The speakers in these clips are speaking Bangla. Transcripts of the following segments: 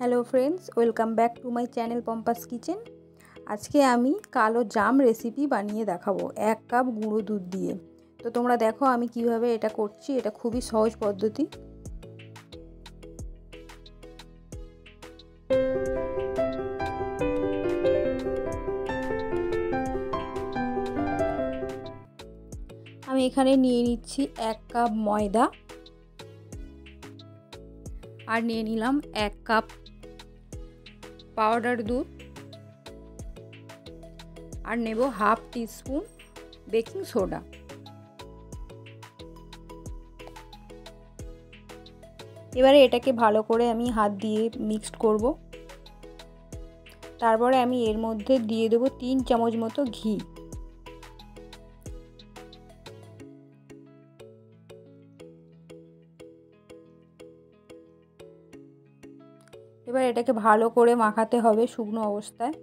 Hello friends, welcome back to my channel Pompa's Kitchen. আজকে আমি কালো জাম রেসিপি বানিয়ে দেখাবো 1 কাপ গুঁড়ো দুধ দিয়ে। তো তোমরা দেখো আমি কিভাবে এটা করছি। এটা খুবই সহজ পদ্ধতি। আমি এখানে নিয়ে নিচ্ছি 1 কাপ ময়দা, আর নিয়ে নিলাম 1 কাপ পাউডার দুধ, আর নেব হাফ টিস্পুন বেকিং সোডা। এবারে এটাকে ভালো করে আমি হাত দিয়ে মিক্সড করব। তারপরে আমি এর মধ্যে দিয়ে দেবো 3 চামচ মতো ঘি। এবার এটাকে ভালো করে মাখাতে হবে শুকনো অবস্থায়।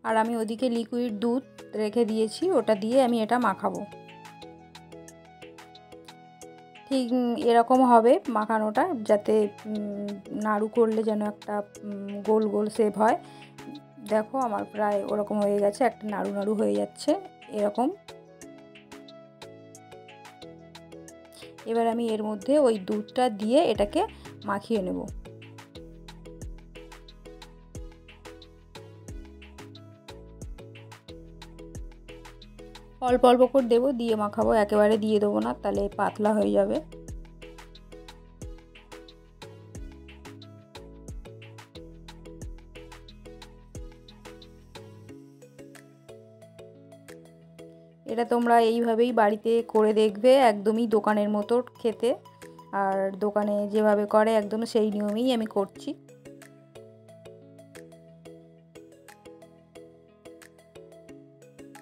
আর আমি ওদিকে লিকুইড দুধ রেখে দিয়েছি, ওটা দিয়ে আমি এটা মাখাবো। ঠিক এরকম হবে মাখানোটা, যাতে নাড়ু করলে যেন একটা গোল গোল শেপ হয়। দেখো আমার প্রায় ওরকম হয়ে গেছে, একটা নাড়ু নাড়ু হয়ে যাচ্ছে এরকম। এবার আমি এর মধ্যে ওই দুধটা দিয়ে এটাকে মাখিয়ে নেব। অল্প অল্প করে দেবো, দিয়ে মাখাবো, একেবারে দিয়ে দেবো না, তাহলে পাতলা হয়ে যাবে। এটা তোমরা এইভাবেই বাড়িতে করে দেখবে, একদমই দোকানের মতো খেতে। আর দোকানে যেভাবে করে একদম সেই নিয়মেই আমি করছি।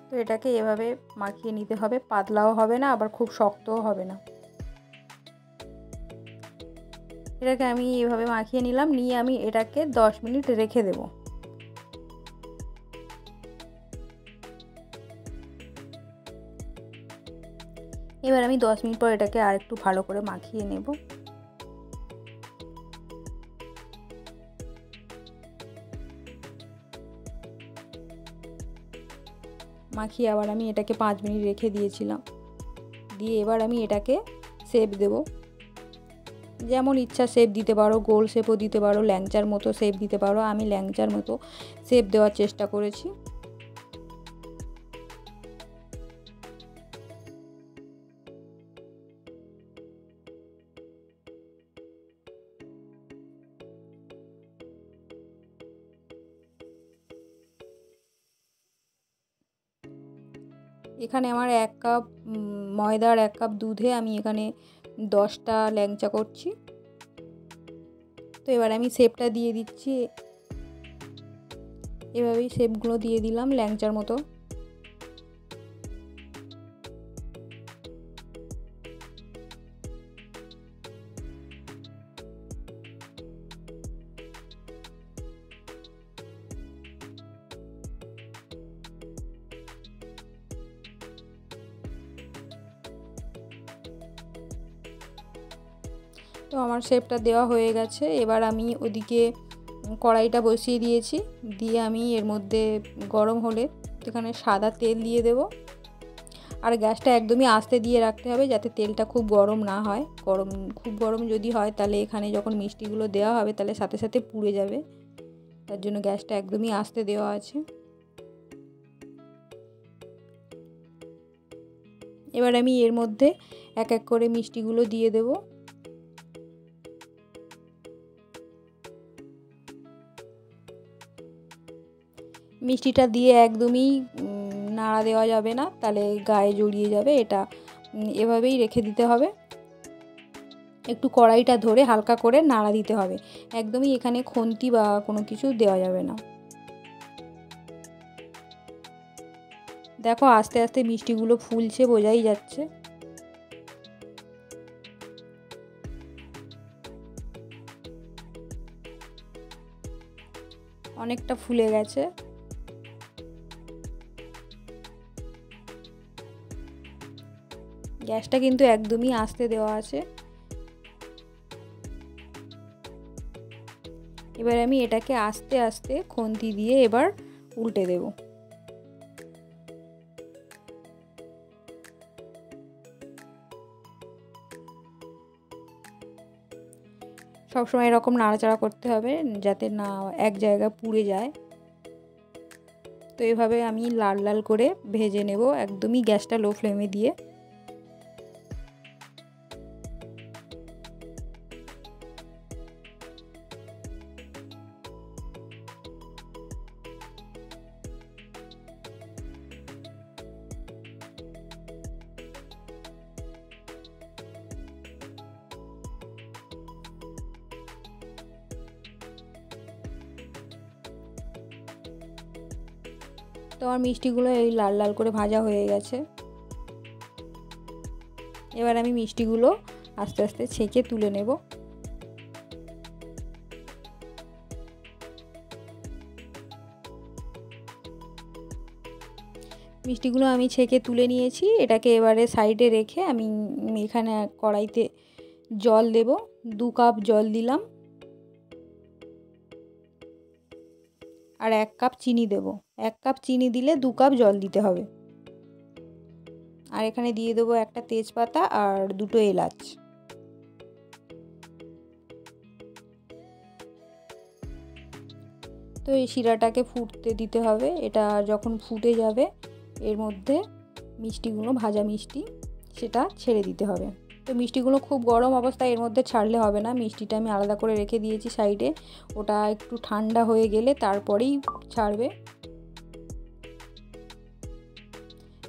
তো এটাকে এভাবে মাখিয়ে নিতে হবে, পাতলাও হবে না আবার খুব শক্তও হবে না। এটাকে আমি এভাবে মাখিয়ে নিলাম, নিয়ে আমি এটাকে 10 মিনিট রেখে দেব। এবার আমি 10 মিনিট পর এটাকে আর একটু ভালো করে মাখিয়ে নেব। মাখিয়ে আবার আমি এটাকে 5 মিনিট রেখে দিয়েছিলাম। দিয়ে এবার আমি এটাকে শেপ দেব। যেমন ইচ্ছা শেপ দিতে পারো, গোল শেপও দিতে পারো, ল্যাংচার মতো শেপ দিতে পারো। আমি ল্যাংচার মতো শেপ দেওয়ার চেষ্টা করেছি। এখানে আমার 1 কাপ ময়দার 1 কাপ দুধে আমি এখানে 10টা ল্যাংচা করছি। তো এবার আমি শেপটা দিয়ে দিচ্ছি, এভাবেই শেপগুলো দিয়ে দিলাম ল্যাংচার মতো। তো আমার শেপটা দেওয়া হয়ে গেছে। এবার আমি ওদিকে কড়াইটা বসিয়ে দিয়েছি, দিয়ে আমি এর মধ্যে গরম হলে এখানে সাদা তেল দিয়ে দেব। আর গ্যাসটা একদমই আস্তে দিয়ে রাখতে হবে, যাতে তেলটা খুব গরম না হয়। খুব গরম যদি হয় তাহলে এখানে যখন মিষ্টিগুলো দেওয়া হবে তাহলে সাথে সাথে পুড়ে যাবে। তার জন্য গ্যাসটা একদমই আস্তে দেওয়া আছে। এবার আমি এর মধ্যে এক এক করে মিষ্টিগুলো দিয়ে দেব। মিষ্টিটা দিয়ে একদমই নাড়া দেওয়া যাবে না, তাহলে গায়ে জড়িয়ে যাবে। এটা এভাবেই রেখে দিতে হবে। একটু কড়াইটা ধরে হালকা করে নাড়া দিতে হবে, একদমই এখানে খুন্তি বা কোনো কিছু দেওয়া যাবে না। দেখো আস্তে আস্তে মিষ্টিগুলো ফুলছে, বোঝাই যাচ্ছে। অনেকটা ফুলে গেছে। গ্যাসটা কিন্তু একদমই আস্তে দেওয়া আছে। এবার আমি এটাকে আস্তে আস্তে খুন্তি দিয়ে এবার উল্টে দেব। সবসময় এরকম নাড়াচাড়া করতে হবে যাতে না এক জায়গায় পুড়ে যায়। তো এভাবে আমি লাল লাল করে ভেজে নেব, একদমই গ্যাসটা লো ফ্লেমে দিয়ে। তো আমার মিষ্টিগুলো এই লাল লাল করে ভাজা হয়ে গেছে। এবার আমি মিষ্টিগুলো আস্তে আস্তে ছেঁকে তুলে নেব। মিষ্টিগুলো আমি ছেঁকে তুলে নিয়েছি। এটাকে এবারে সাইডে রেখে আমি এখানে কড়াইতে জল দেব। 2 কাপ জল দিলাম, আর 1 কাপ চিনি দেব। 1 কাপ চিনি দিলে 2 কাপ জল দিতে হবে। আর এখানে দিয়ে দেবো একটা তেজপাতা আর 2টো এলাচ। তো এই শিরাটাকে ফুটতে দিতে হবে। এটা যখন ফুটে যাবে এর মধ্যে মিষ্টিগুলো, ভাজা মিষ্টি, সেটা ছেড়ে দিতে হবে। তো মিষ্টিগুলো খুব গরম অবস্থায় এর মধ্যে ছাড়লে হবে না। মিষ্টিটা আমি আলাদা করে রেখে দিয়েছি সাইডে, ওটা একটু ঠান্ডা হয়ে গেলে তারপরেই ছাড়বে।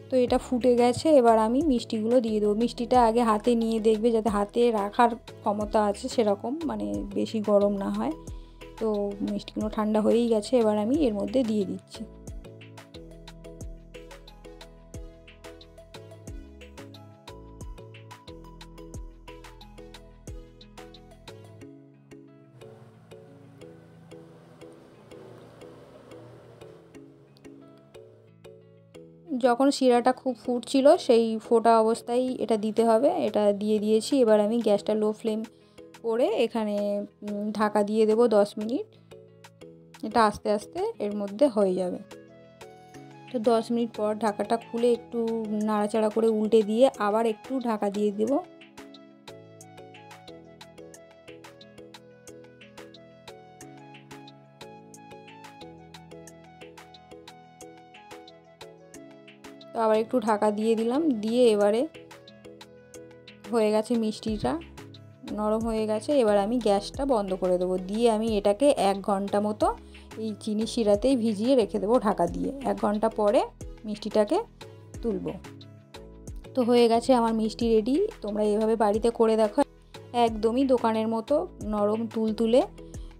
তো এটা ফুটে গেছে, এবার আমি মিষ্টিগুলো দিয়ে দেবো। মিষ্টিটা আগে হাতে নিয়ে দেখবে যাতে হাতে রাখার ক্ষমতা আছে সেরকম, মানে বেশি গরম না হয়। তো মিষ্টিগুলো ঠান্ডা হয়েই গেছে, এবার আমি এর মধ্যে দিয়ে দিচ্ছি। যখন শিরাটা খুব ফুটছিল সেই ফোটা অবস্থায় এটা দিতে হবে। এটা দিয়ে দিয়েছি। এবার আমি গ্যাসটা লো ফ্লেম করে এখানে ঢাকা দিয়ে দেবো 10 মিনিট। এটা আস্তে আস্তে এর মধ্যে হয়ে যাবে। তো 10 মিনিট পর ঢাকাটা খুলে একটু নাড়াচাড়া করে উল্টে দিয়ে আবার একটু ঢাকা দিয়ে দেব। তো আবার একটু ঢাকা দিয়ে দিলাম, দিয়ে এবারে হয়ে গেছে মিষ্টিটা, নরম হয়ে গেছে। এবার আমি গ্যাসটা বন্ধ করে দেবো, দিয়ে আমি এটাকে 1 ঘন্টা মতো এই চিনি শিরাতেই ভিজিয়ে রেখে দেবো ঢাকা দিয়ে। 1 ঘন্টা পরে মিষ্টিটাকে তুলবো। তো হয়ে গেছে আমার মিষ্টি রেডি। তোমরা এভাবে বাড়িতে করে দেখো, একদমই দোকানের মতো নরম তুলতুলে।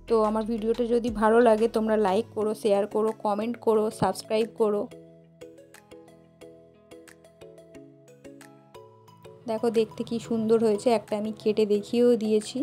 তো আমার ভিডিওটা যদি ভালো লাগে তোমরা লাইক করো, শেয়ার করো, কমেন্ট করো, সাবস্ক্রাইব করো। দেখো দেখতে কি সুন্দর হয়েছে, একটা আমি কেটে দেখিয়েও দিয়েছি।